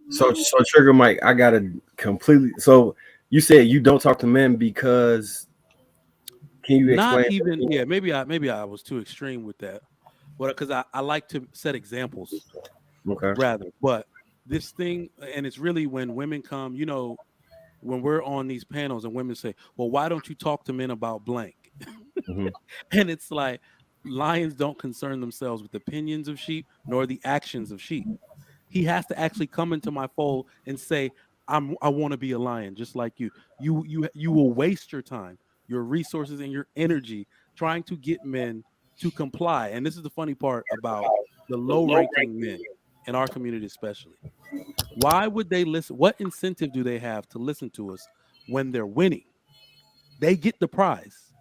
So Trigger Mike, I gotta completely. So you said you don't talk to men because can you Not explain? even, yeah, maybe I was too extreme with that. But because I like to set examples Okay. rather. But this thing, and it's really when women come, when we're on these panels and women say, well, why don't you talk to men about blank? Hmm. And it's like lions don't concern themselves with opinions of sheep nor the actions of sheep. He has to actually come into my fold and say, I want to be a lion just like you. You will waste your time, your resources, and your energy trying to get men to comply. And this is the funny part about the low ranking men in our community, especially. Why would they listen? What incentive do they have to listen to us when they're winning? They get the prize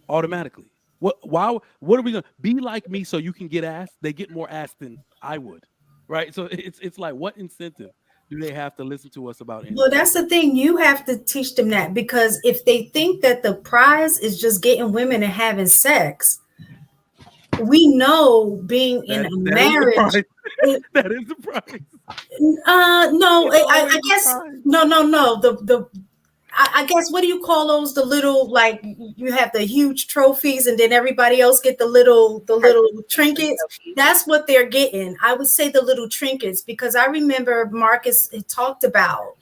automatically. What are we gonna be like me so you can get ass? They get more ass than I would. Right? So it's like what incentive do they have to listen to us about Well, anything? that's the thing. You have to teach them that because if they think that the prize is just getting women and having sex, we know being in That a that is the marriage. prize. That is the prize. No, It's I always the guess prize. no. I guess what do you call those? The little like you have the huge trophies, and then everybody else get the little trinkets. That's what they're getting. I would say the little trinkets because I remember Marcus had talked about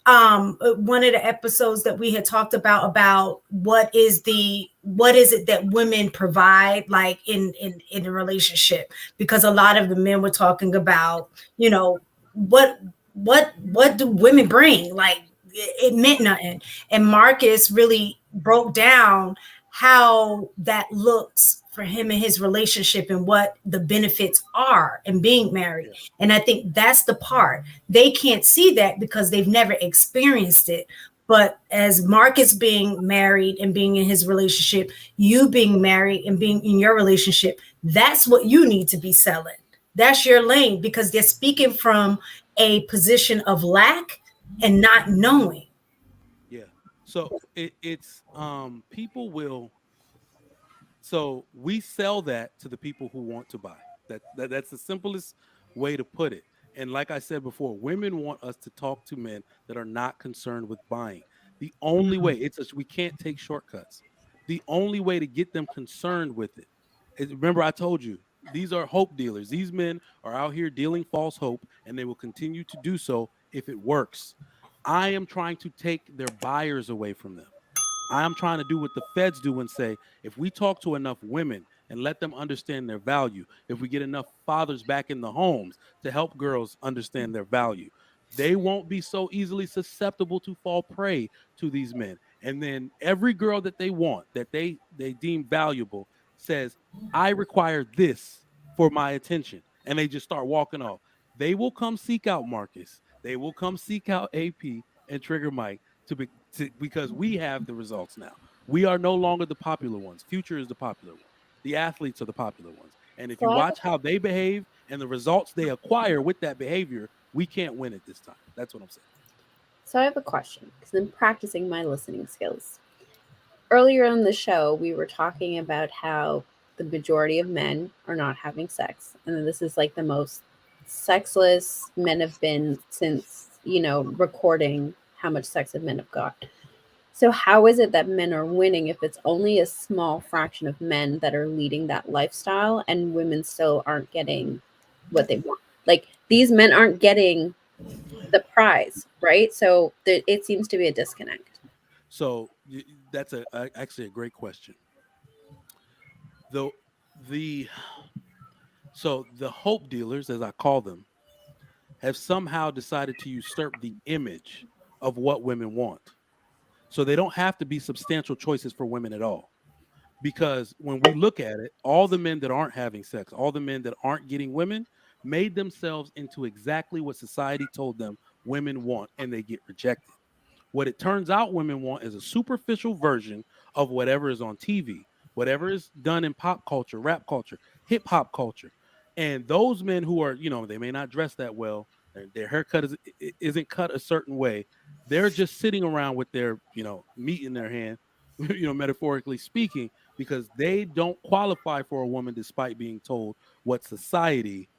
one of the episodes that we had talked about what is it that women provide like in a relationship, because a lot of the men were talking about, what what do women bring, like it meant nothing. And Marcus really broke down how that looks for him and his relationship and what the benefits are in being married. Yeah. And I think that's the part they can't see, that because they've never experienced it. But as Marcus being married and being in his relationship, you being married and being in your relationship, that's what you need to be selling. That's your lane, because they're speaking from a position of lack and not knowing. Yeah. So it's people will, so we sell that to the people who want to buy. That's the simplest way to put it. And like I said before, women want us to talk to men that are not concerned with buying. The only way, we can't take shortcuts. The only way to get them concerned with it is, remember I told you, these are hope dealers. These men are out here dealing false hope, and they will continue to do so if it works. I am trying to take their buyers away from them. I'm trying to do what the feds do and say, if we talk to enough women and let them understand their value, if we get enough fathers back in the homes to help girls understand their value, they won't be so easily susceptible to fall prey to these men. And then every girl that they want, that they deem valuable, says, I require this for my attention. And they just start walking off. They will come seek out Marcus. They will come seek out AP and Trigger Mike because we have the results now. We are no longer the popular ones. Future is the popular one. The athletes are the popular ones. And if So you I have watch how they behave and the results they acquire with that behavior, we can't win it this time. That's what I'm saying. so I have a question because I'm practicing my listening skills. Earlier in the show, we were talking about how the majority of men are not having sex, and this is like the most sexless men have been since, recording how much sex that men have got. So how is it that men are winning if it's only a small fraction of men that are leading that lifestyle and women still aren't getting what they want? Like these men aren't getting the prize, right? So it seems to be a disconnect. So that's actually a great question. The the so the hope dealers, as I call them, have somehow decided to usurp the image of what women want. So they don't have to be substantial choices for women at all. Because when we look at it, all the men that aren't having sex, all the men that aren't getting women, made themselves into exactly what society told them women want, and they get rejected. What it turns out women want is a superficial version of whatever is on TV, whatever is done in pop culture, rap culture, hip hop culture. And those men who are, they may not dress that well, their haircut isn't cut a certain way. They're just sitting around with their, meat in their hand, metaphorically speaking, because they don't qualify for a woman despite being told what society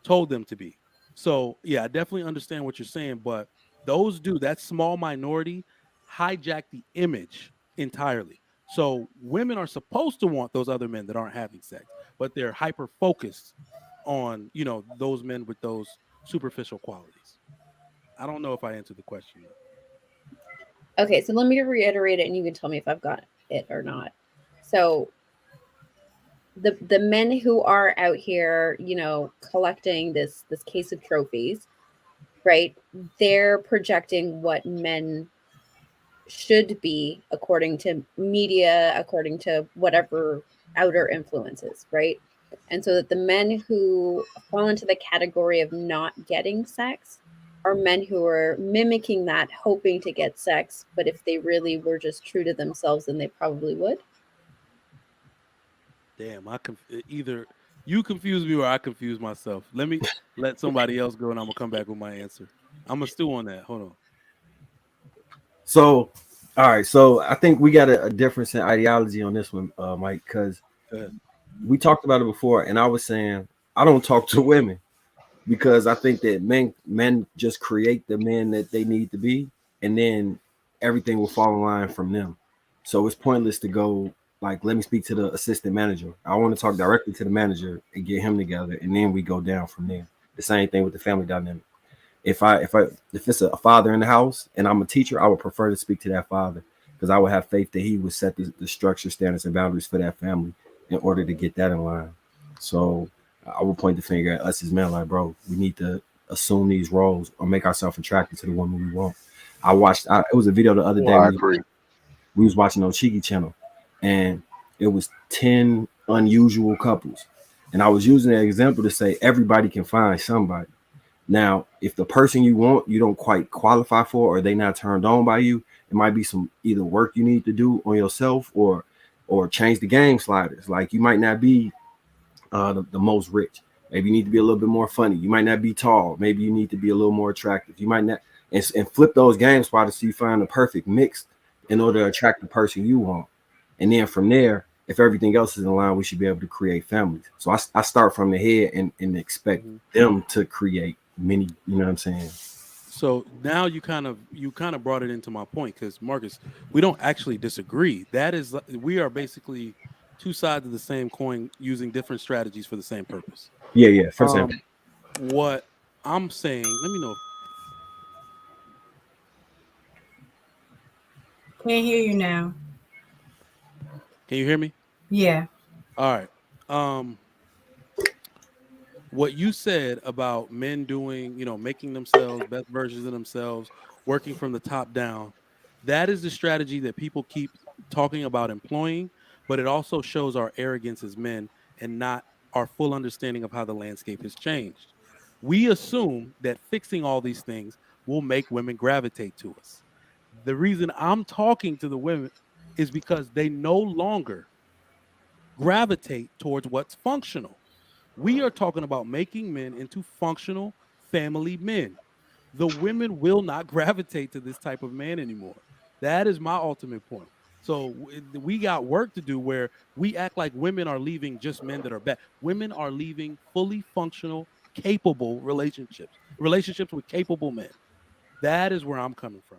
told them to be. So yeah, I definitely understand what you're saying, but that small minority hijack the image entirely. So women are supposed to want those other men that aren't having sex, but they're hyper focused on, those men with those superficial qualities. I don't know if I answered the question though. Okay, so let me reiterate it and you can tell me if I've got it or not. So the men who are out here, collecting this case of trophies, right? They're projecting what men should be according to media, according to whatever outer influences, right? And so that the men who fall into the category of not getting sex are men who are mimicking that, hoping to get sex, but if they really were just true to themselves, then they probably would. Damn, either you confuse me or I confuse myself. Let me let somebody else go, and I'm gonna come back with my answer. I'm gonna stew on that. Hold on. So, all right. So I think we got a difference in ideology on this one, Mike, because we talked about it before, and I was saying I don't talk to women because I think that men just create the men that they need to be, and then everything will fall in line from them. So it's pointless to go like, let me speak to the assistant manager. I want to talk directly to the manager and get him together, and then we go down from there. The same thing with the family dynamic. If it's a father in the house and I'm a teacher, I would prefer to speak to that father because I would have faith that he would set the structure, standards, and boundaries for that family in order to get that in line. So I would point the finger at us as men, like, bro, we need to assume these roles or make ourselves attracted to the woman we want. It was a video the other day. I agree. We was watching on Cheeky channel, and it was 10 unusual couples. And I was using that example to say everybody can find somebody. Now, if the person you want, you don't quite qualify for, or they not turned on by you, it might be some either work you need to do on yourself or change the game sliders. Like you might not be the most rich. Maybe you need to be a little bit more funny. You might not be tall. Maybe you need to be a little more attractive. You might not, and flip those game sliders so you find the perfect mix in order to attract the person you want. And then from there, if everything else is in line, we should be able to create families. So I start from the head and expect them to create many, you know what I'm saying? So now you kind of brought it into my point because Marcus, we don't actually disagree. We are basically two sides of the same coin using different strategies for the same purpose. Yeah. For example, what I'm saying, let me know. Can't hear you now. Can you hear me? Yeah. All right. What you said about men doing, making themselves best versions of themselves, working from the top down, that is the strategy that people keep talking about employing, but it also shows our arrogance as men and not our full understanding of how the landscape has changed. We assume that fixing all these things will make women gravitate to us. The reason I'm talking to the women is because they no longer gravitate towards what's functional. We are talking about making men into functional family men. The women will not gravitate to this type of man anymore. That is my ultimate point. So we got work to do where we act like women are leaving just men that are bad. Women are leaving fully functional, capable relationships with capable men. That is where I'm coming from.